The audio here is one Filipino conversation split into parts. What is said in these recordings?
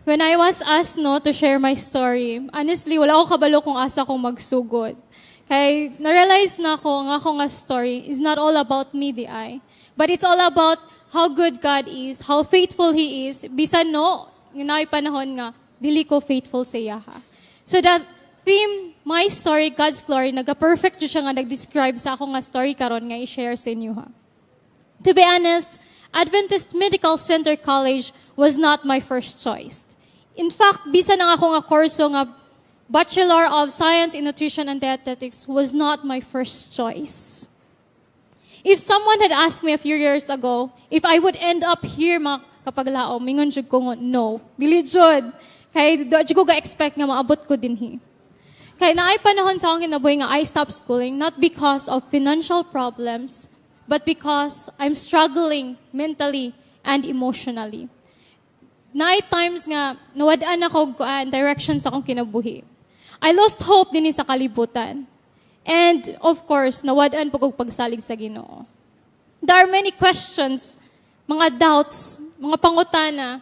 When I was asked to share my story, honestly, wala ako kabalo kung asa kong magsugod. Kaya na-realize na ako, ang akong story is not all about me, di ay. But it's all about how good God is, how faithful He is. Bisan nginaoy panahon nga, dili ko faithful sa Yaha. So that theme, my story, God's glory, naga-perfect siya nga nag-describe sa akong story karon nga i-share sa inyo ha. To be honest, Adventist Medical Center College was not my first choice. In fact, bisan ang ako nga kurso nga Bachelor of Science in Nutrition and Dietetics was not my first choice. If someone had asked me a few years ago if I would end up here mga kapaglaom, mingon jud ko no, dili jud. Kay do ko ga-expect nga maabot ko dinhi. Kay naay panahon sa akong kinabuhi nga I stopped schooling not because of financial problems, but because I'm struggling mentally and emotionally. Naay times nga nawadaan ako direction sa akong kinabuhi. I lost hope din sa kalibutan. And of course, nawadaan po kong pagsalig sa Ginoo. There are many questions, mga doubts, mga pangutana,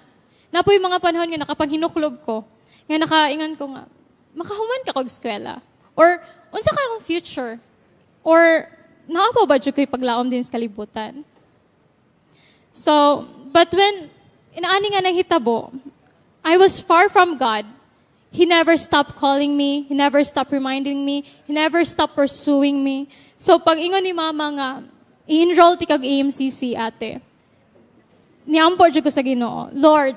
na po yung mga panahon nga nakapanghinuklob ko, nga nakaingan ko nga, makahuman ka kog eskwela? Or, unsa ka akong future? Or, naapo ba dyan ko'y paglaom din sa kalibutan? So, but when inaani nga nahitabo, I was far from God. He never stopped calling me. He never stopped reminding me. He never stopped pursuing me. So, pag ingon ni Mama nga, i-enroll ti kag AMCC, ate. Niampo dyan ko sa Ginoo, Lord,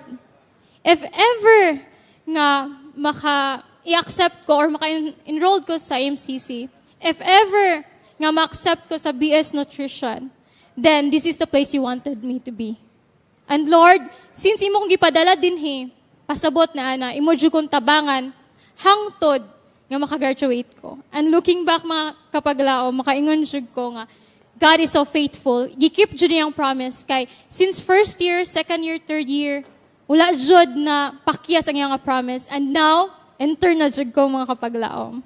if ever nga i-accept ko or maka-enroll ko sa AMCC, if ever nga ma-accept ko sa BS Nutrition, then this is the place you wanted me to be. And Lord, since imo kong gipadala dinhi, pasabot na ana, imo jud kong tabangan, hangtod nga makagraduate ko. And looking back mga kapaglao, makaingon jud ko nga, God is so faithful. Gikip jud niyang promise kay since first year, second year, third year, wala jud na pakyas ang iyang promise. And now, enter na jud ko mga kapaglao.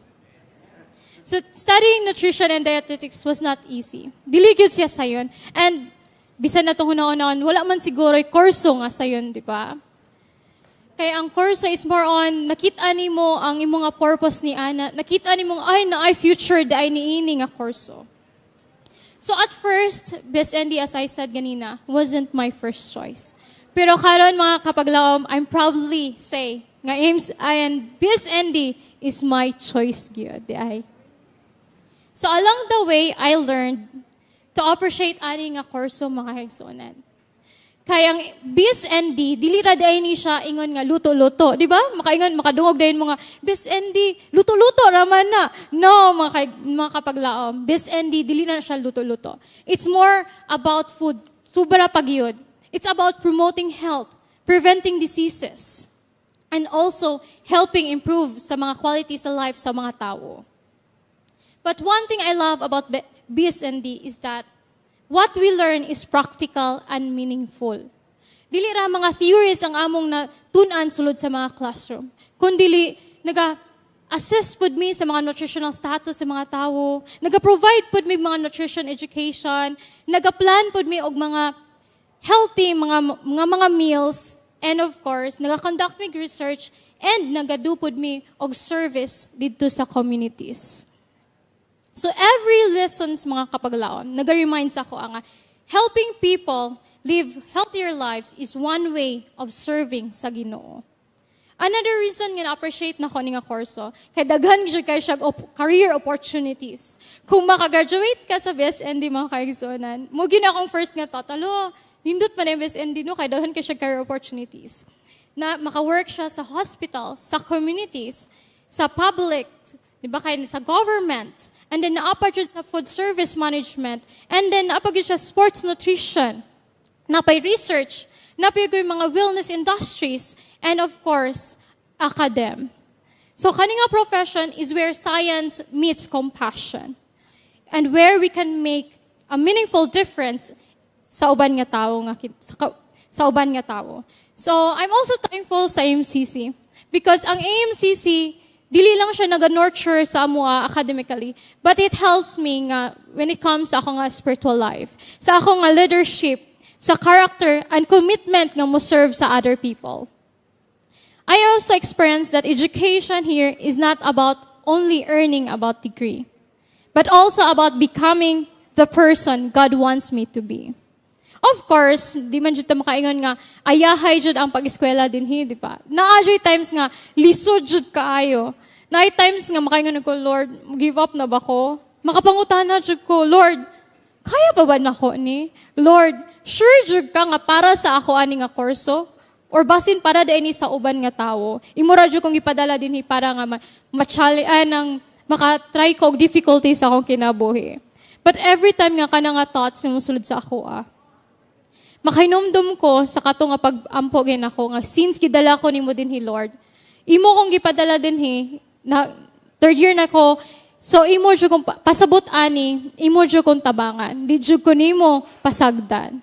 So studying nutrition and dietetics was not easy. Dili gyud siya sayon. And bisan na itong hunahon, wala man siguro kurso nga sayon, di ba? Kaya ang kurso is more on, nakita ni mo ang imong nga purpose ni Ana. Nakita ni mo, ay future da ay niini nga kurso. So at first, BSND, as I said ganina, wasn't my first choice. Pero karon mga kapaglaom, I'm proudly say, nga BSND is my choice gyud, di ay. So along the way, I learned to appreciate ani nga kurso mga higsonan. Kaya ang BSND, dili ra day ni siya ingon nga luto-luto, di ba? Makaingon, makadungog dayon mga BSND, luto-luto raman na. No, mga kapaglaom, BSND, dili na siya luto-luto. It's more about food, sobra pagyud. It's about promoting health, preventing diseases, and also helping improve sa mga qualities of life sa mga tao. But one thing I love about BSND is that what we learn is practical and meaningful. Dili ra mga theories ang among natun-an sulod sa mga classroom. Kundi naga-assess pud mi sa mga nutritional status sa mga tao, naga-provide pud mi mga nutrition education, naga-plan pud mi og mga healthy mga meals, and of course, naga-conduct mi research and naga-do pud mi og service didto sa communities. So every lessons mga kapaglaon, naga-remind sa ako nga, helping people live healthier lives is one way of serving sa Ginoo. Another reason nga na-appreciate na ko nga kurso, kay daghan kay siya career opportunities. Kung makagraduate ka sa BSND mga kaigsunan, mo gina akong first nga tatalo, nindot man yung BSND no, kay daghan kay siya career opportunities. Na maka-work siya sa hospital, sa communities, sa public, diba kay sa government, and then naapag siya sa food service management, and then naapag siya sports nutrition, napay research, napay mga wellness industries, and of course, academ. So kaninga profession is where science meets compassion, and where we can make a meaningful difference sa uban nga tao sa uban nga tao. So I'm also thankful sa AMCC because ang AMCC dili lang siya naga-nurture sa amua academically, but it helps me nga when it comes sa ako nga spiritual life, sa ako nga leadership, sa character and commitment nga mo serve sa other people. I also experienced that education here is not about only earning about degree, but also about becoming the person God wants me to be. Of course, di man jud ta makaingon nga ayahay jud ang pag-eskwela dinhi, di ba? Naa jud times nga lisod jud kaayo. Naa times nga makaingon ko, Lord, give up na ba ko? Makapangutana jud ko, Lord, kaya pa ba nako ni? Lord, sure jud ka nga para sa ako ani nga kurso? Or basin para din sa uban nga tawo? Imura jud kong ipadala dinhi para nga nang makatry ko og difficulties sa akong kinabuhi. But every time nga kana nga thoughts nga mosulod sa ako, makainomdom ko sa kato nga pag-ampo gin ako nga since gidala ko nimo dinhi Lord, imo kong gipadala dinhi na third year na ko, so imo jud kong pasabot ani, imo jud kong tabangan, di jud ko nimo pasagdan.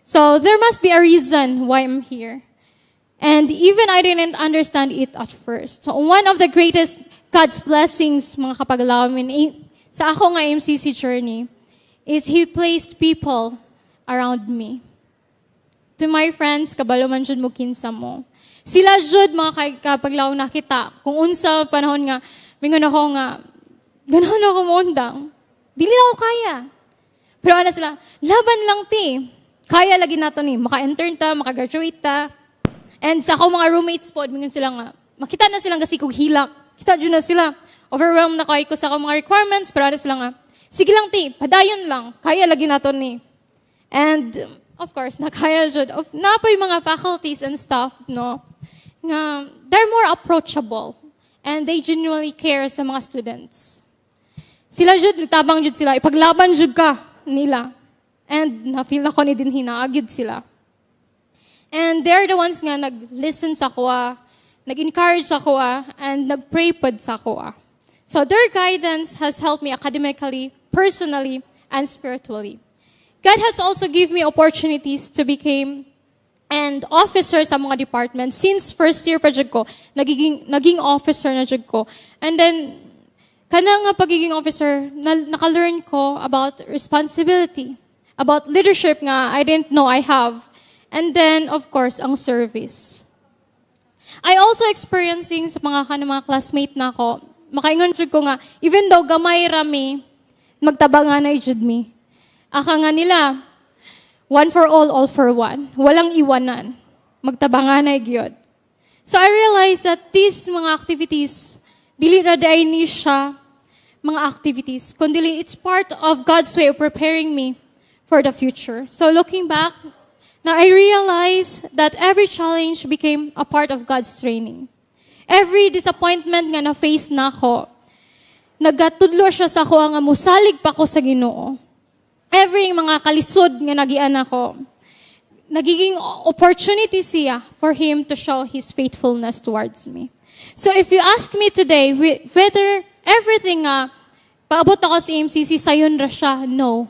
So there must be a reason why I'm here. And even I didn't understand it at first. So one of the greatest God's blessings, mga kapaglamin, sa ako nga MCC journey, is He placed people around me. To my friends, kabalo man jud mo kinsa mo. Sila jud mga kapaglaw nakita, kung unsa panahon nga, mingon ako nga, ganahan ako maundang. Dili na ako kaya. Pero ano sila, laban lang ti. Kaya lagi nato ni, maka-intern ta, maka-graduate ta. And sa ako mga roommates po, mingon sila nga, makita na silang kasi kong hilak. Kita dyan na sila. Overwhelmed na ko sa akong mga requirements, pero ano sila nga, sige lang ti, padayon lang, kaya lagi nato ni. And of course, nakaya dyan. Na po yung mga faculties and staff, no, nga, they're more approachable. And they genuinely care sa mga students. Sila dyan, tabang dyan sila, ipaglaban dyan ka nila. And na-feel na ko ni din hinaagid sila. And they're the ones nga nag-listen sa kuha, nag-encourage sa kuha, and nag-pray pod sa kuha. So their guidance has helped me academically, personally, and spiritually. God has also given me opportunities to become an officer sa mga departments. Since first year pa jud ko, naging officer na jud ko. And then, kana nga pagiging officer, naka-learn ko about responsibility, about leadership nga I didn't know I have. And then, of course, ang service. I also experiencing sa mga classmate na ako, makaingon jud ko nga, even though gamay rami, magtabangan na jud mi. Aka nga nila, one for all for one. Walang iwanan. Magtabangan na gyud. So I realized that these mga activities, dili ra day ni siya mga activities, kundi it's part of God's way of preparing me for the future. So looking back, now I realized that every challenge became a part of God's training. Every disappointment nga na-face na ako, nagatudlo siya sa ako nga musalig pa ko sa Ginoo. Every mga kalisod nga nagian ako, nagiging opportunity siya for Him to show His faithfulness towards me. So if you ask me today whether everything nga paabot ako sa MCC sayon ra siya, no.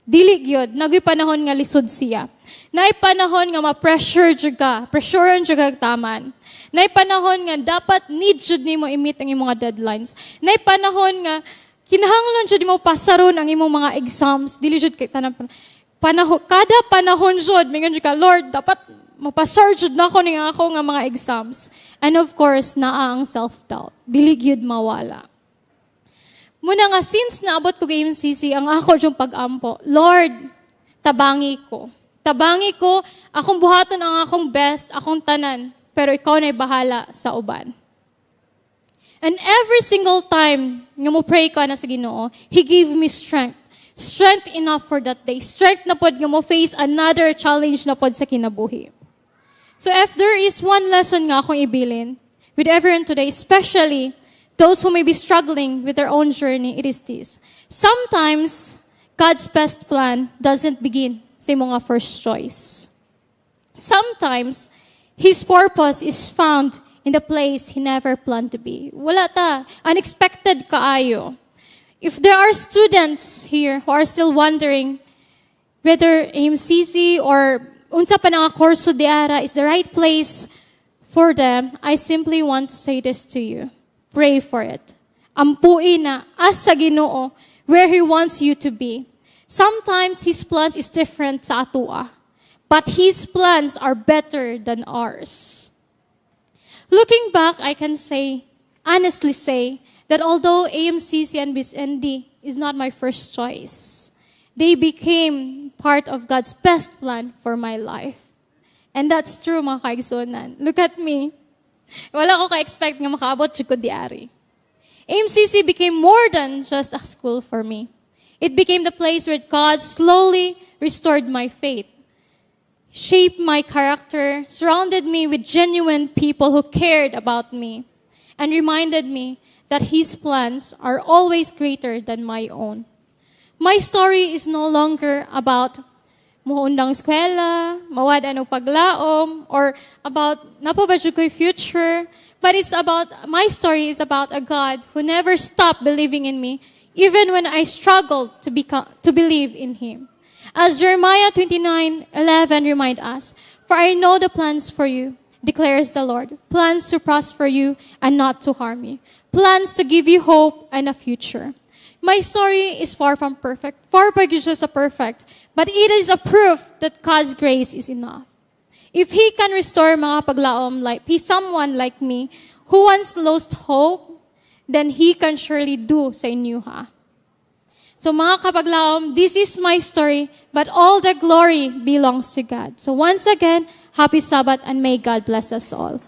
Dili gyud, nagoy panahon nga lisod siya. Nay panahon nga ma-pressure jud ka, pressurean jud ka taman. Nay panahon nga dapat need jud nimo i-meet ang imong mga deadlines. Nay panahon nga kinahanglan jud mo pasaron ang imong mga exams. Dili jud kay tanan panahon kada panahon jud mingon jud ka, Lord, dapat mapasar jud nako ning ako nga mga exams. And of course, naa ang self-doubt. Dili gyud mawala. Muna nga, since naabot ko kay MCC, ang ako yung pag-ampo, Lord, tabangi ko. Tabangi ko, akong buhaton ang akong best, akong tanan, pero ikaw na'y bahala sa uban. And every single time nga mo pray ko na sa Ginoo, He gave me strength. Strength enough for that day. Strength na pod nga mo face another challenge na pod sa kinabuhi. So if there is one lesson nga akong ibilin with everyone today, especially those who may be struggling with their own journey, it is this. Sometimes, God's best plan doesn't begin sa imong first choice. Sometimes, His purpose is found in the place He never planned to be. Wala ta. Unexpected kaayo. If there are students here who are still wondering whether MCC or unsa pa nga kurso diara is the right place for them, I simply want to say this to you. Pray for it. Ampuin na as sa Ginoo where He wants you to be. Sometimes His plans is different sa atua, but His plans are better than ours. Looking back, I can honestly say, that although AMCC and BizND is not my first choice, they became part of God's best plan for my life. And that's true, mga kaigsunan. Look at me. Wala ko ka-expect nga makaabot siya ko diari. AMCC became more than just a school for me. It became the place where God slowly restored my faith, shaped my character, surrounded me with genuine people who cared about me, and reminded me that His plans are always greater than my own. My story is no longer about muhundang eskwela, mawad anong paglaom, or about napabadyo ko'y future, but my story is about a God who never stopped believing in me, even when I struggled to believe in Him. As Jeremiah 29:11 remind us, "For I know the plans for you, declares the Lord, plans to prosper you and not to harm you, plans to give you hope and a future." My story is far from perfect, far from just a perfect, but it is a proof that God's grace is enough. If He can restore mga paglaom like someone like me who once lost hope, then He can surely do sa inyo ha. So mga kapaglaom, this is my story, but all the glory belongs to God. So once again, happy Sabbath and may God bless us all.